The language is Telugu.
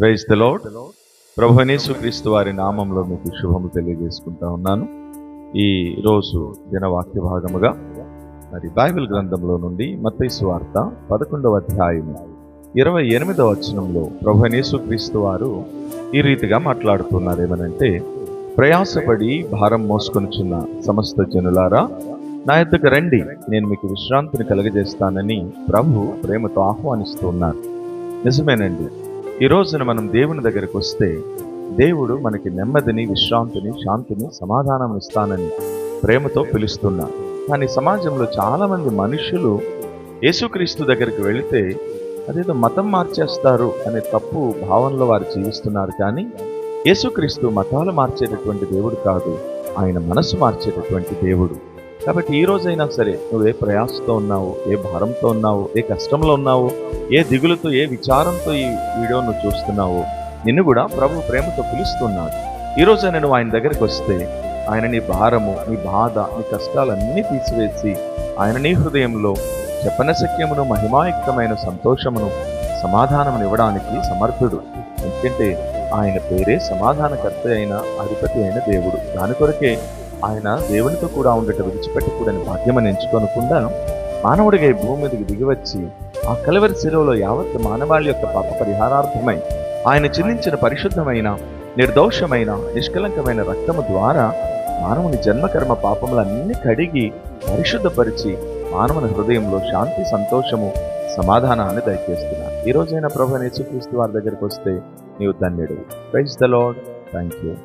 Praise the lord. ప్రభువైన యేసుక్రీస్తు వారి నామంలో మీకు శుభము తెలియజేసుకుంటా ఉన్నాను. ఈ రోజు దినవాక్య భాగముగా మరి బైబిల్ గ్రంథంలో నుండి మత్తయి సువార్త 11వ అధ్యాయము 28వ వచనంలో ప్రభువైన యేసుక్రీస్తు వారు ఈ రీతిగా మాట్లాడుతున్నారు. ఏమనంటే, ప్రయాసపడి భారం మోసుకొనుచున్న సమస్త జనులారా నా యొద్దకు రండి, నేను మీకు విశ్రాంతిని కలుగజేస్తానని ప్రభు ప్రేమతో ఆహ్వానిస్తూ ఉన్నారు. నిజమేనండి. ఈ రోజున మనం దేవుని దగ్గరికి వస్తే దేవుడు మనకి నెమ్మదిని, విశ్రాంతిని, శాంతిని, సమాధానం ఇస్తానని ప్రేమతో పిలుస్తున్నారు. కానీ సమాజంలో చాలామంది మనుషులు యేసుక్రీస్తు దగ్గరికి వెళితే అదేదో మతం మార్చేస్తారు అనే తప్పు భావనలో వారు జీవిస్తున్నారు. కానీ యేసుక్రీస్తు మతాలు మార్చేటటువంటి దేవుడు కాదు, ఆయన మనసు మార్చేటటువంటి దేవుడు. కాబట్టి ఈ రోజైనా సరే నువ్వు ఏ ప్రయాసంతో ఉన్నావు, ఏ భారంతో ఉన్నావు, ఏ కష్టంలో ఉన్నావు, ఏ దిగులుతో, ఏ విచారంతో ఈ వీడియో నువ్వు చూస్తున్నావో నిన్ను కూడా ప్రభు ప్రేమతో పిలుస్తున్నాడు. ఈ రోజైనా నువ్వు ఆయన దగ్గరికి వస్తే ఆయన నీ భారము, నీ బాధ, నీ కష్టాలన్నీ తీసివేసి ఆయన నీ హృదయంలో చెప్పనశక్యమును, మహిమాయుక్తమైన సంతోషమును, సమాధానమును ఇవ్వడానికి సమర్థుడు. ఎందుకంటే ఆయన పేరే సమాధానకర్త అయిన, అధిపతి అయిన దేవుడు. దాని కొరకే ఆయన దేవునితో కూడా ఉండటం విడిచిపెట్టకూడని భాగ్యమని ఎంచుకోనకుండా మానవుడిగా ఈ భూమి మీదకి దిగివచ్చి ఆ కలవరి శిలువలో యావత్ మానవాళి యొక్క పాప పరిహారార్థమై ఆయన చిందించిన పరిశుద్ధమైన, నిర్దోషమైన, నిష్కలంకమైన రక్తము ద్వారా మానవుని జన్మకర్మ పాపములన్నీ కడిగి పరిశుద్ధపరిచి మానవుని హృదయంలో శాంతి, సంతోషము, సమాధానాన్ని దయచేస్తున్నారు. ఈ రోజైనా ప్రభువైన యేసుక్రీస్తు వారి దగ్గరికి వస్తే నీవు ధన్యుడు. Praise the Lord. Thank you.